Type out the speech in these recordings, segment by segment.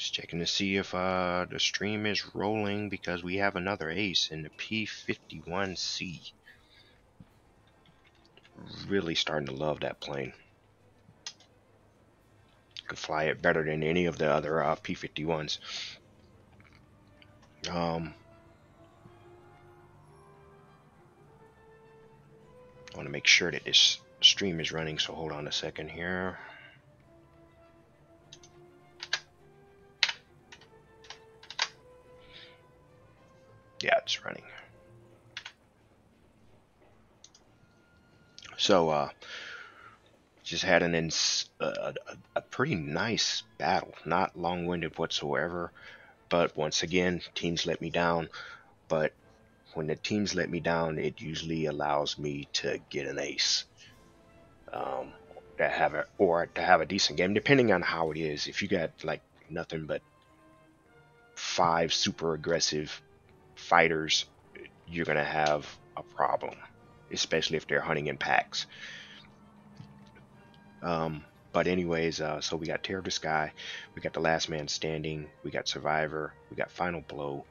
Just checking to see if the stream is rolling because we have another ace in the P-51C. Really starting to love that plane. Could fly it better than any of the other P-51s. I want to make sure that this stream is running, so hold on a second here. Yeah, it's running. So, just had a pretty nice battle. Not long-winded whatsoever, but once again, teams let me down. But when the teams let me down, it usually allows me to get an ace. To have a decent game, depending on how it is. If you got like nothing but 5 super aggressive fighters, you're gonna have a problem, especially if they're hunting in packs. But anyways, so we got Terror of the Sky, we got The Last Man Standing, we got Survivor, we got Final Blow,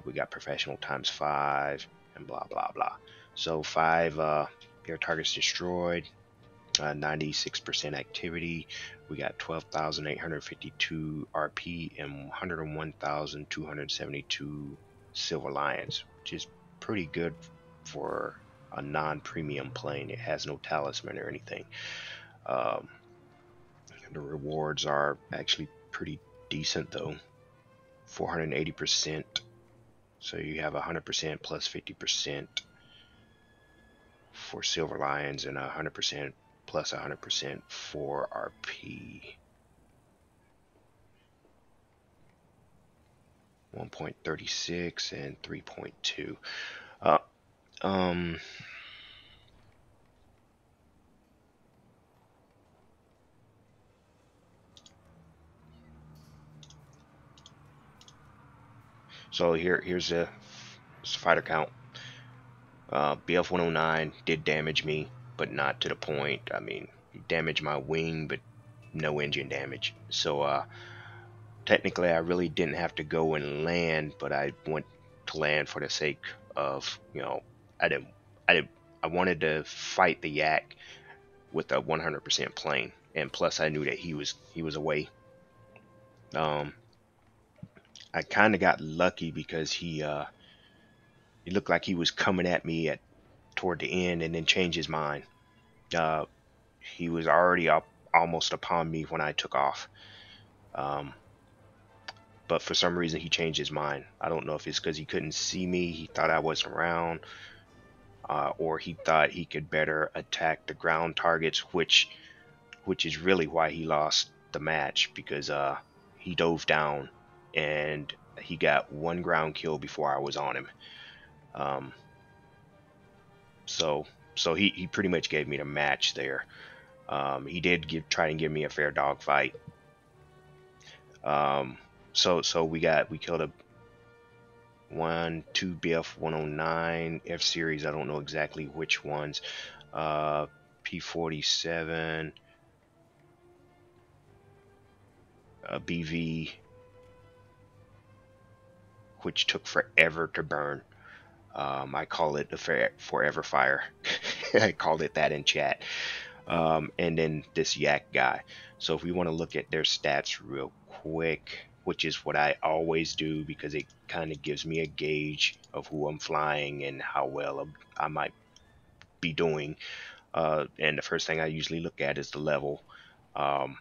we got Professional ×5, and blah blah blah. So 5 air targets destroyed, 96% activity. We got 12,852 RP and 101,272 Silver Lions, which is pretty good for a non-premium plane. It has no talisman or anything. The rewards are actually pretty decent though. 480%. So you have 100% plus 50% for Silver Lions and 100% plus 100% for RP. 1.36 and 3.2. So here's a fighter count. BF-109 did damage me, but not to the point. I mean, he damaged my wing, but no engine damage. So technically, I really didn't have to go and land, but I went to land for the sake of, you know, I wanted to fight the Yak with a 100% plane, and plus I knew that he was away. I kind of got lucky because he looked like he was coming at me toward the end, and then changed his mind. He was already up almost upon me when I took off. But for some reason he changed his mind. I don't know if it's because he couldn't see me, he thought I wasn't around, or he thought he could better attack the ground targets, which is really why he lost the match, because he dove down and he got 1 ground kill before I was on him. So he pretty much gave me the match there. He did try and give me a fair dog fight. So we killed a 2 BF-109 F series. I don't know exactly which ones. P-47, BV, which took forever to burn. I call it the forever fire. I called it that in chat. And then this Yak guy. So if we want to look at their stats real quick, which is what I always do because it kind of gives me a gauge of who I'm flying and how well I might be doing. And the first thing I usually look at is the level. And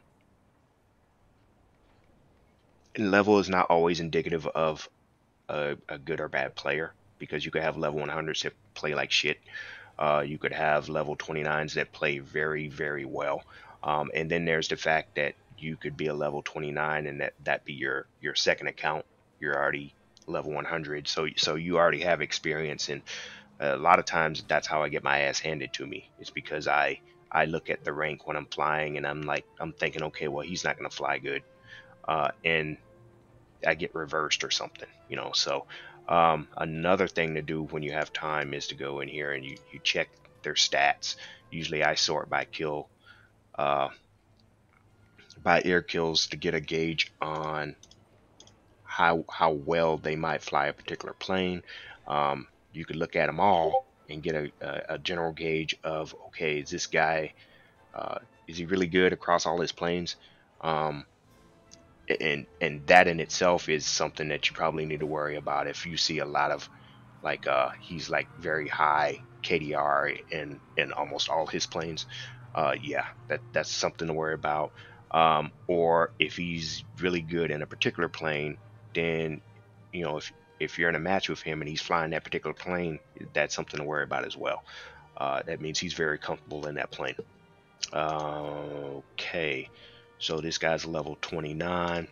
level is not always indicative of a good or bad player, because you could have level 100s that play like shit. You could have level 29s that play very, very well. And then there's the fact that you could be a level 29 and that be your second account. You're already level 100, so you already have experience. And a lot of times that's how I get my ass handed to me. It's because I look at the rank when I'm flying and I'm thinking, okay, well, he's not going to fly good, and I get reversed or something, you know. So another thing to do when you have time is to go in here and you check their stats. Usually I sort by kill, by air kills, to get a gauge on how well they might fly a particular plane. You could look at them all and get a general gauge of, okay, is this guy, uh, is he really good across all his planes? Um, and that in itself is something that you probably need to worry about if you see a lot of, like, he's like very high KDR in almost all his planes. Yeah, that's something to worry about. Or if he's really good in a particular plane, then, if you're in a match with him and he's flying that particular plane, that's something to worry about as well. That means he's very comfortable in that plane. Okay, so this guy's level 29.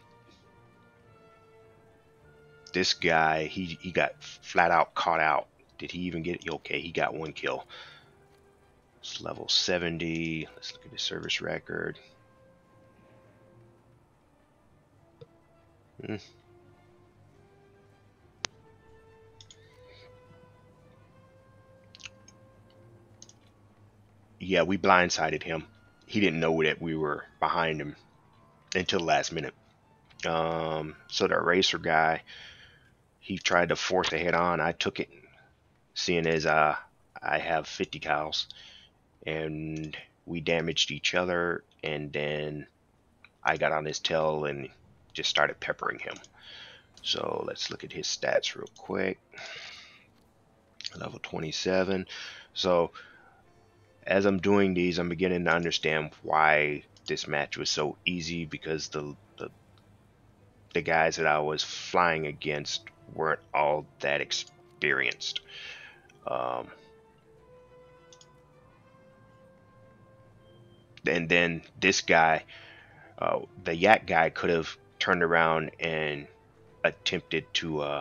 This guy, he got flat out caught out. Did he even get, okay, he got one kill. It's level 70. Let's look at his service record. Hmm. Yeah, we blindsided him. He didn't know that we were behind him until the last minute. So the racer guy, he tried to force a head on. I took it, seeing as I have 50 cows, and we damaged each other. And then I got on his tail and just started peppering him. So let's look at his stats real quick. Level 27. So as I'm doing these, I'm beginning to understand why this match was so easy, because the guys that I was flying against weren't all that experienced. Um, and then this guy, the yak guy, could have turned around and attempted to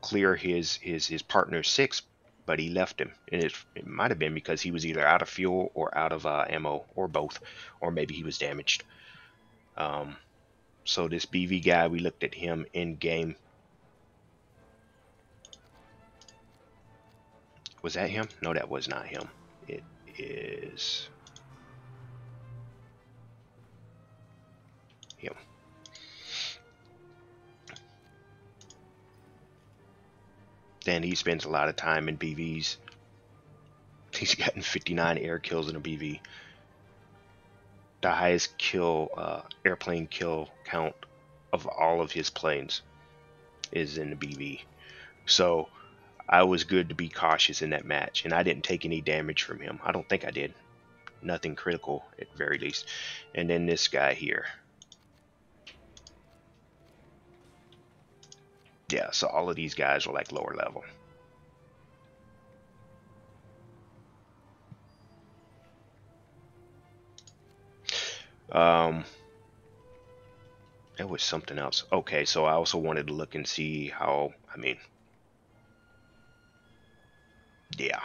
clear his partner six, but he left him, and it might have been because he was either out of fuel or out of ammo, or both, or maybe he was damaged. Um, so this BV guy, we looked at him in game. Was that him? No, that was not him. It is him. Then he spends a lot of time in BVs. He's gotten 59 air kills in a BV. The highest airplane kill count of all of his planes is in the BV. So I was good to be cautious in that match, and I didn't take any damage from him. I don't think I did. Nothing critical, at very least. And then this guy here. Yeah, so all of these guys were like lower level. There was something else. Okay, so I also wanted to look and see how, yeah.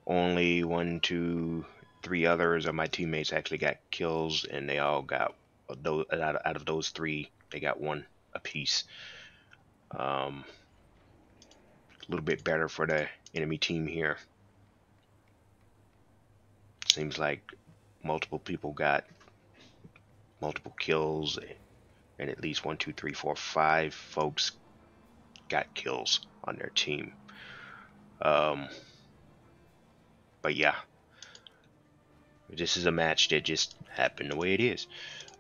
Only 1, 2, 3 others of my teammates actually got kills, and they all got, out of those 3, they got 1 apiece. A little bit better for the enemy team here. Seems like multiple people got multiple kills, and at least 1, 2, 3, 4, 5 folks got kills on their team. But yeah, this is a match that just happened the way it is.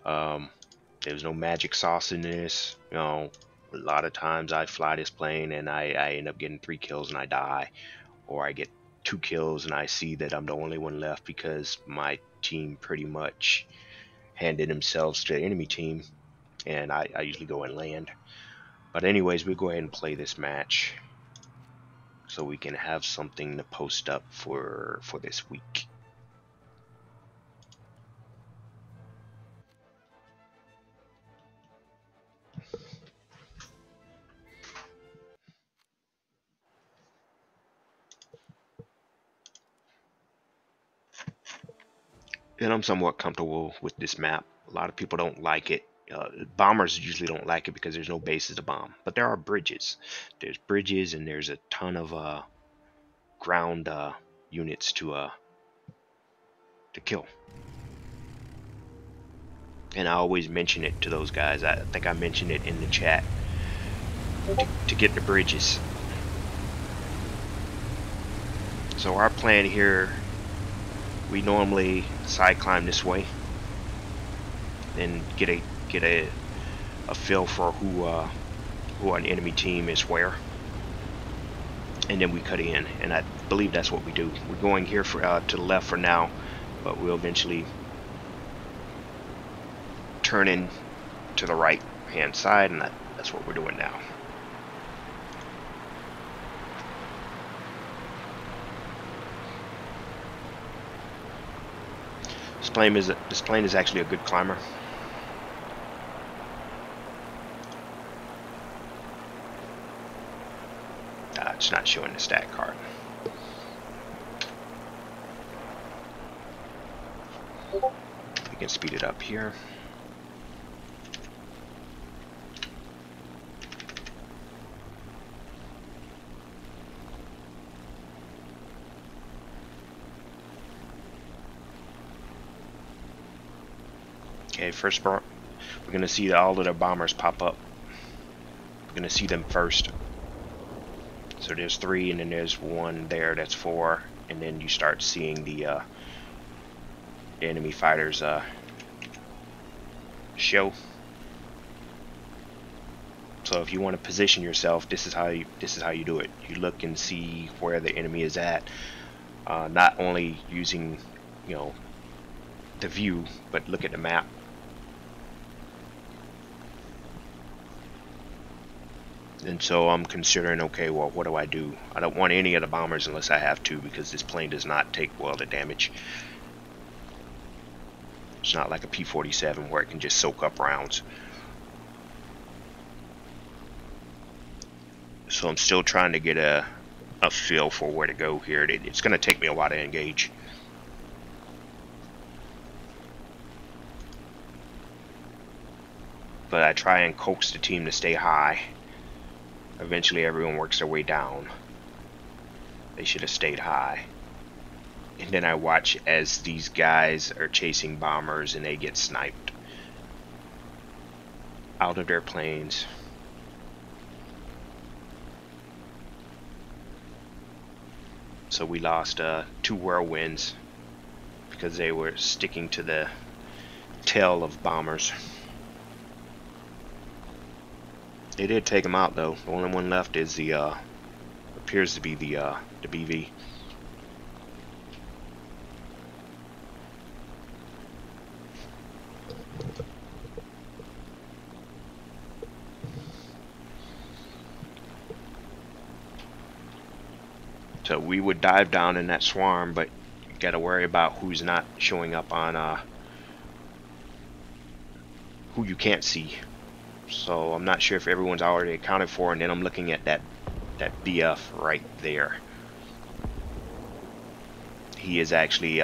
There's no magic sauce in this. A lot of times I fly this plane and I end up getting 3 kills and I die, or I get 2 kills and I see that I'm the only one left because my team pretty much handed themselves to the enemy team, and I usually go and land. But anyways, we'll go ahead and play this match so we can have something to post up for this week. And I'm somewhat comfortable with this map. A lot of people don't like it. Bombers usually don't like it because there's no bases to bomb, but there are bridges. There's bridges, and there's a ton of ground units to kill. And I always mention it to those guys. I think I mentioned it in the chat, to get the bridges. So our plan here, we normally side climb this way and get a feel for who an enemy team is where, and then we cut in, and I believe that's what we do. We're going here for to the left for now, but we'll eventually turn in to the right hand side, and that's what we're doing now. This plane is actually a good climber. It's not showing the stat card. We can speed it up here. Okay, first we're going to see all of the bombers pop up. We're going to see them first. So there's 3, and then there's 1 there, that's 4, and then you start seeing the enemy fighters show. So if you want to position yourself, this is how you do it. You look and see where the enemy is at, not only using, you know, the view, but look at the map. And so I'm considering, okay, well, what do? I don't want any of the bombers unless I have to, because this plane does not take well the damage. It's not like a P-47 where it can just soak up rounds. So I'm still trying to get a feel for where to go here. It's going to take me a while to engage. But I try and coax the team to stay high. Eventually everyone works their way down. They should have stayed high. And then I watch as these guys are chasing bombers and they get sniped out of their planes. So we lost 2 whirlwinds because they were sticking to the tail of bombers. They did take them out though. The only one left is the appears to be the BV. So we would dive down in that swarm, but you gotta worry about who's not showing up on who you can't see. So I'm not sure if everyone's already accounted for, and then I'm looking at that BF right there. He is actually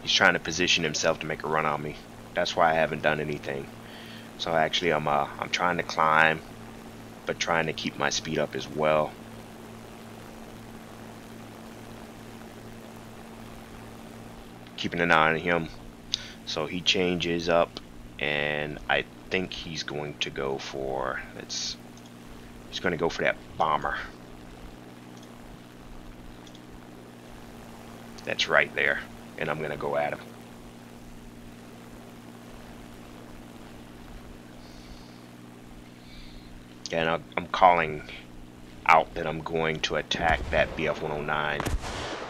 he's trying to position himself to make a run on me. That's why I haven't done anything. So actually I'm trying to climb, but trying to keep my speed up as well. Keeping an eye on him. So he changes up, and I think he's going to go for he's going to go for that bomber. That's right there, and I'm going to go at him. And I'm calling out that I'm going to attack that BF-109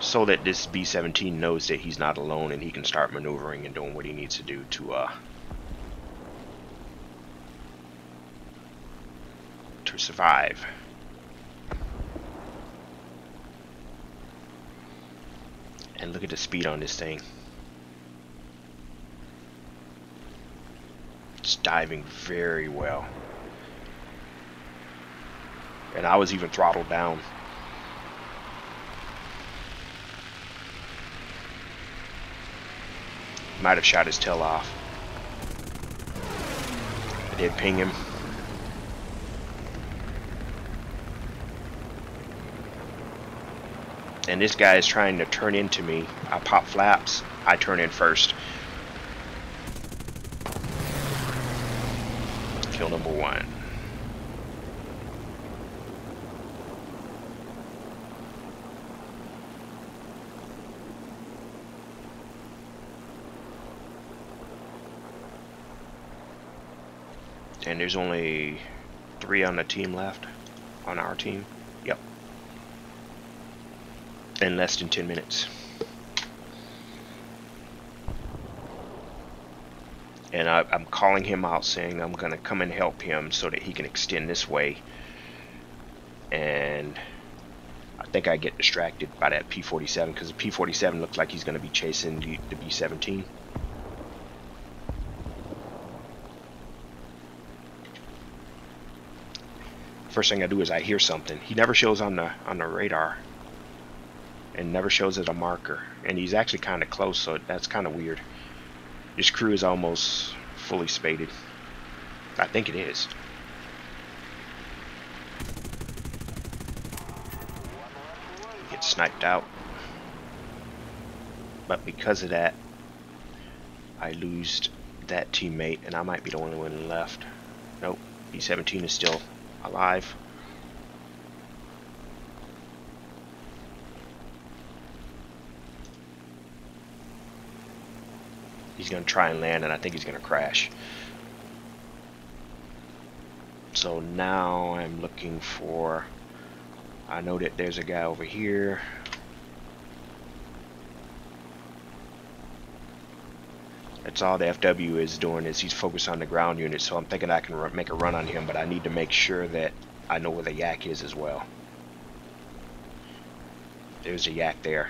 so that this B-17 knows that he's not alone and he can start maneuvering and doing what he needs to do to survive. And look at the speed on this thing. It's diving very well. And I was even throttled down. Might have shot his tail off. I did ping him. And this guy is trying to turn into me. I pop flaps, I turn in first. Kill number 1. And there's only 3 on the team left. On our team. Yep. In less than 10 minutes. And I'm calling him out, saying I'm going to come and help him so that he can extend this way. And I think I get distracted by that P-47, because the P-47 looks like he's going to be chasing the B-17. First thing I do is I hear something. He never shows on the radar, and never shows as a marker. And he's actually kind of close, so that's kind of weird. This crew is almost fully spaded. I think it is. Get sniped out. But because of that, I lose that teammate, and I might be the only one left. Nope, B-17 is still alive. He's going to try and land, and I think he's going to crash. So now I'm looking for... I know that there's a guy over here. That's all the FW is doing, is he's focused on the ground unit, so I'm thinking I can make a run on him, but I need to make sure that I know where the yak is as well. There's a yak there.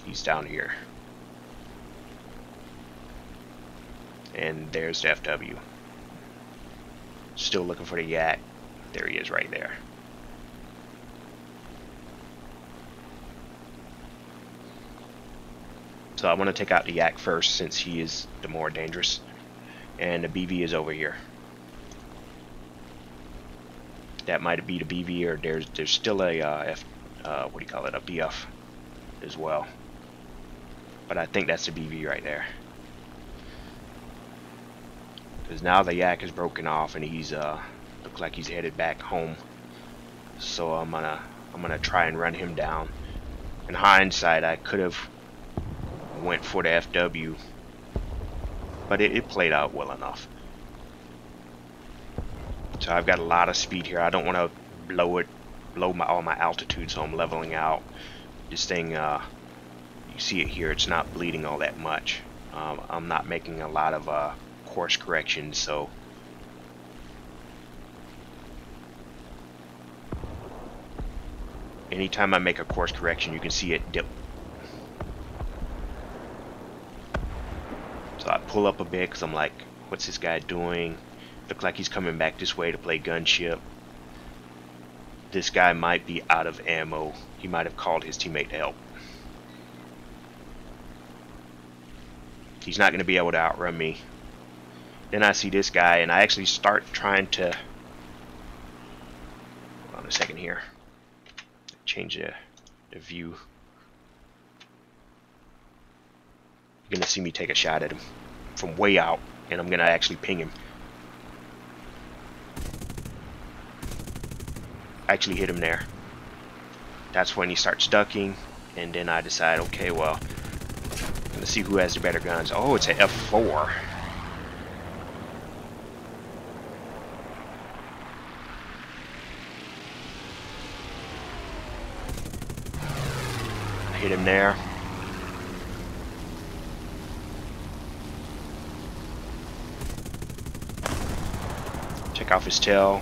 He's down here. And there's the FW. Still looking for the yak. There he is right there. So I want to take out the yak first, since he is the more dangerous. And the BV is over here. That might be the BV, or there's still a what do you call it, a BF as well. But I think that's the BV right there. Because now the yak is broken off, and he's looks like he's headed back home. So I'm gonna try and run him down. In hindsight, I could have went for the FW, but it played out well enough. So I've got a lot of speed here. I don't want to blow all my altitude, so I'm leveling out. This thing, you see it here, it's not bleeding all that much. I'm not making a lot of course corrections, so anytime I make a course correction, you can see it dip. So I pull up a bit, because I'm like, what's this guy doing? Looks like he's coming back this way to play gunship. This guy might be out of ammo. He might have called his teammate to help. He's not going to be able to outrun me. Then I see this guy, and I actually start trying to... Hold on a second here. Change the view. You're going to see me take a shot at him from way out, and I'm going to actually ping him. Actually hit him there. That's when he starts ducking, and then I decide, okay, well, I'm going to see who has the better guns. Oh, it's an F4. I hit him there. Check off his tail,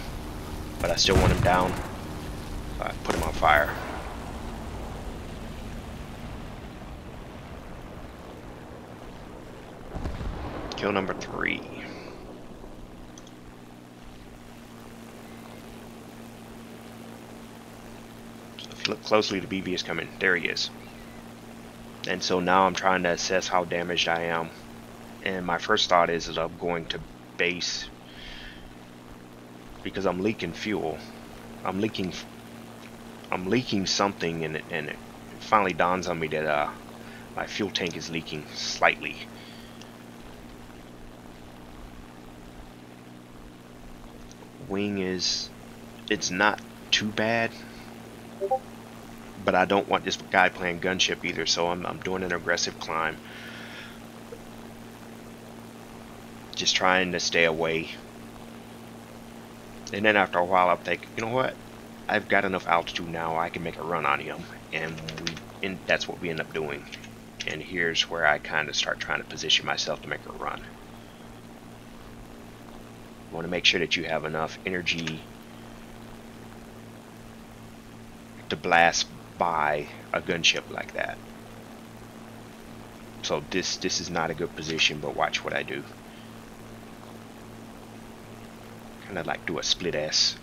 but I still want him down. So I put him on fire. Kill number 3. So if you look closely, the BV is coming. There he is. And so now I'm trying to assess how damaged I am. And my first thought is that I'm going to base, because I'm leaking fuel. I'm leaking something, and it finally dawns on me that my fuel tank is leaking slightly. Wing is, it's not too bad, but I don't want this guy playing gunship either, so I'm doing an aggressive climb. Just trying to stay away. And then after a while I'll think, you know what? I've got enough altitude now, I can make a run on him. And that's what we end up doing. And here's where I kind of start trying to position myself to make a run. You want to make sure that you have enough energy to blast by a gunship like that. So this is not a good position, but watch what I do. Kind of like do a split S.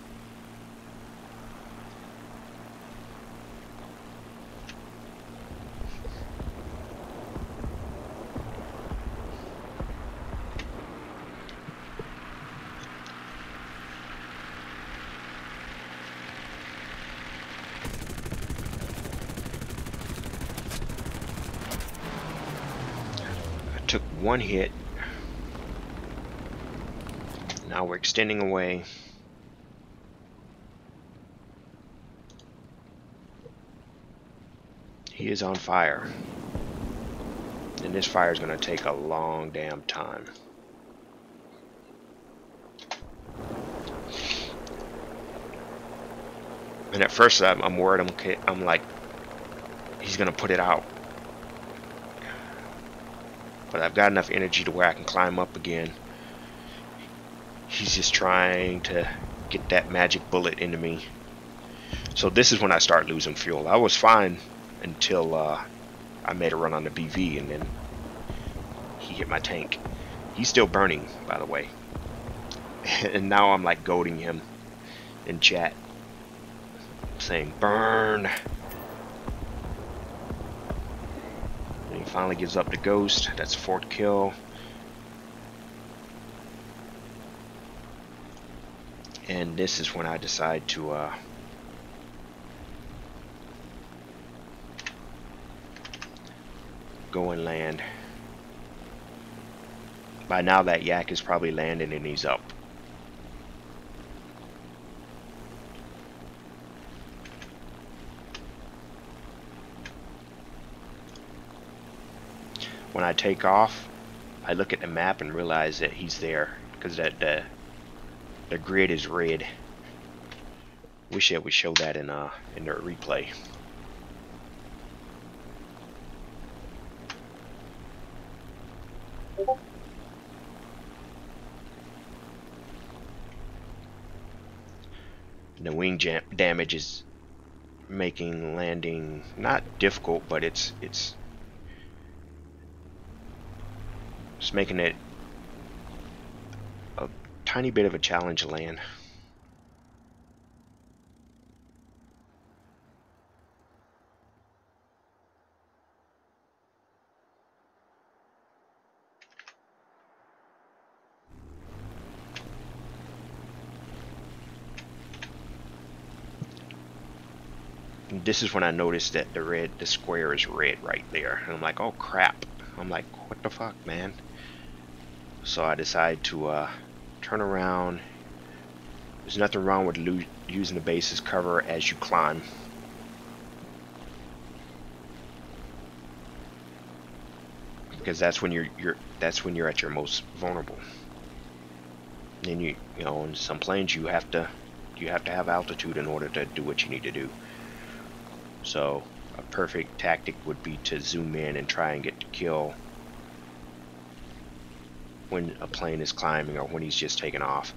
Took one hit. Now we're extending away. He is on fire. And this fire is going to take a long damn time. And at first I'm worried, I'm like, he's going to put it out. But I've got enough energy to where I can climb up again. He's just trying to get that magic bullet into me. So this is when I start losing fuel. I was fine until I made a run on the BV, and then he hit my tank. He's still burning, by the way. And now I'm like goading him in chat, saying burn. And he finally gives up the ghost. That's 4th kill. And this is when I decide to go and land. By now that yak is probably landing and he's up. When I take off, I look at the map and realize that he's there, because the grid is red. Wish it would show that in the replay. And the wing damage is making landing not difficult, but it's making it a tiny bit of a challenge to land. And this is when I noticed that the square is red right there, and I'm like, oh crap. I'm like, what the fuck, man? So I decide to turn around. There's nothing wrong with using the base as cover as you climb. Because that's when you're at your most vulnerable. And you know, in some planes you have to have altitude in order to do what you need to do. So a perfect tactic would be to zoom in and try and get the kill when a plane is climbing or when he's just taking off.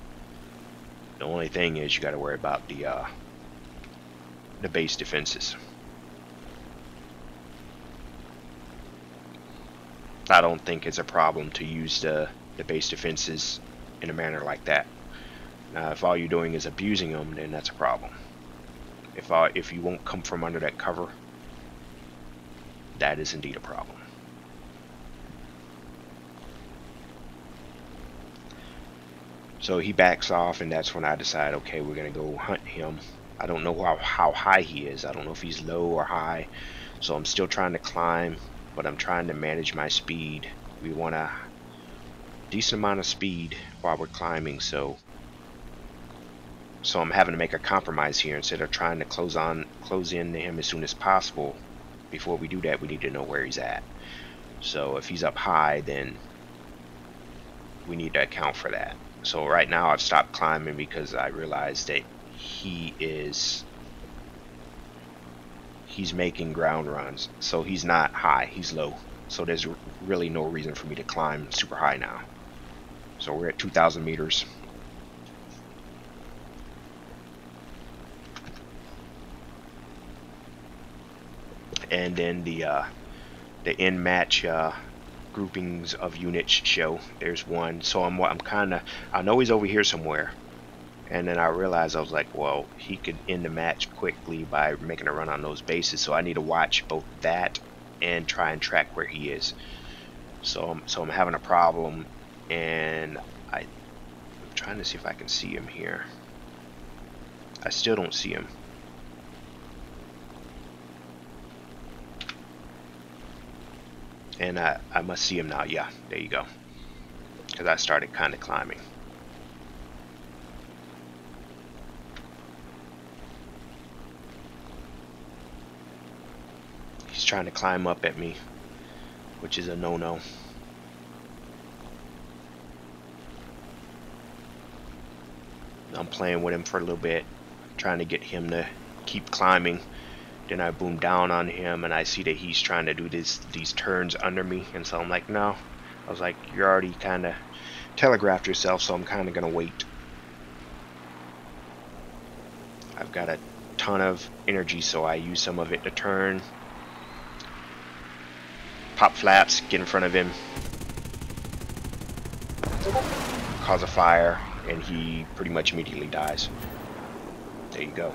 The only thing is you got to worry about the base defenses. I don't think it's a problem to use the base defenses in a manner like that. Now, if all you're doing is abusing them, then that's a problem. If you won't come from under that cover, that is indeed a problem. So he backs off, and that's when I decide, okay, we're gonna go hunt him. I don't know how high he is. I don't know if he's low or high. So I'm still trying to climb, but I'm trying to manage my speed. We want a decent amount of speed while we're climbing, so So I'm having to make a compromise here. Instead of trying to close in to him as soon as possible. Before we do that, we need to know where he's at. So if he's up high, then we need to account for that. So right now I've stopped climbing because I realized that he's making ground runs. So he's not high, he's low. So there's really no reason for me to climb super high now. So we're at 2,000 meters. And then the in match groupings of units show. There's one. So I know he's over here somewhere. And then I realized, I was like, well, he could end the match quickly by making a run on those bases. So I need to watch both that and try and track where he is. So I'm having a problem, and I'm trying to see if I can see him here. I still don't see him. And I must see him now. Yeah, there you go. Because I started kind of climbing. He's trying to climb up at me, which is a no-no. I'm playing with him for a little bit, trying to get him to keep climbing. Then I boom down on him, and I see that he's trying to do these turns under me, and so I'm like, no. I was like, you're already kind of telegraphed yourself, so I'm kind of gonna wait. I've got a ton of energy, so I use some of it to turn, pop flaps, get in front of him, cause a fire, and he pretty much immediately dies. There you go.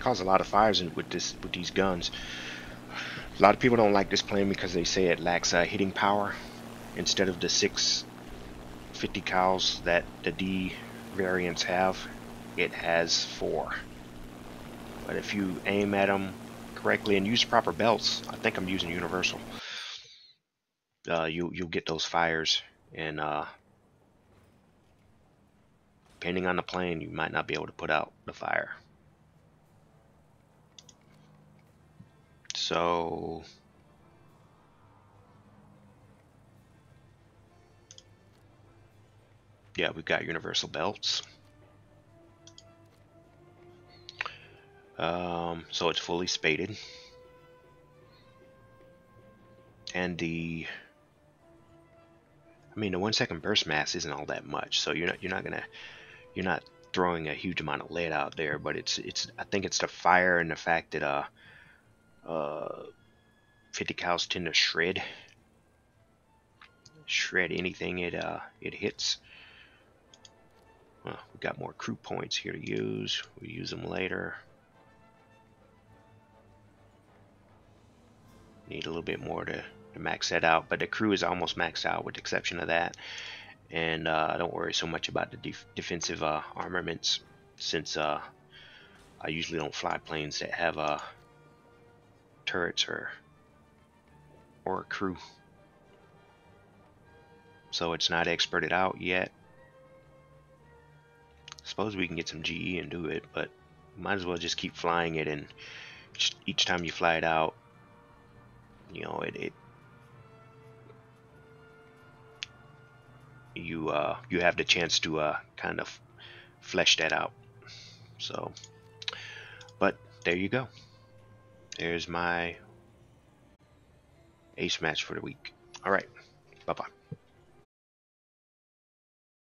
Cause a lot of fires with these guns. A lot of people don't like this plane because they say it lacks hitting power. Instead of the 650 cals that the D variants have, it has 4. But if you aim at them correctly and use proper belts, I think I'm using universal, you'll get those fires. And depending on the plane, you might not be able to put out the fire. So yeah, we've got universal belts. So it's fully spaded, and the 1 second burst mass isn't all that much, so you're not throwing a huge amount of lead out there, but I think it's the fire and the fact that 50 cals tend to shred anything it hits. Well, we got more crew points here to use. We'll use them later. Need a little bit more to max that out, but the crew is almost maxed out with the exception of that. And I don't worry so much about the defensive armaments, since I usually don't fly planes that have turrets or a crew. So it's not experted out yet. Suppose we can get some GE and do it, but might as well just keep flying it, and each time you fly it out, you know, you have the chance to kind of flesh that out. So, but there you go. There's my ace match for the week. All right, bye bye.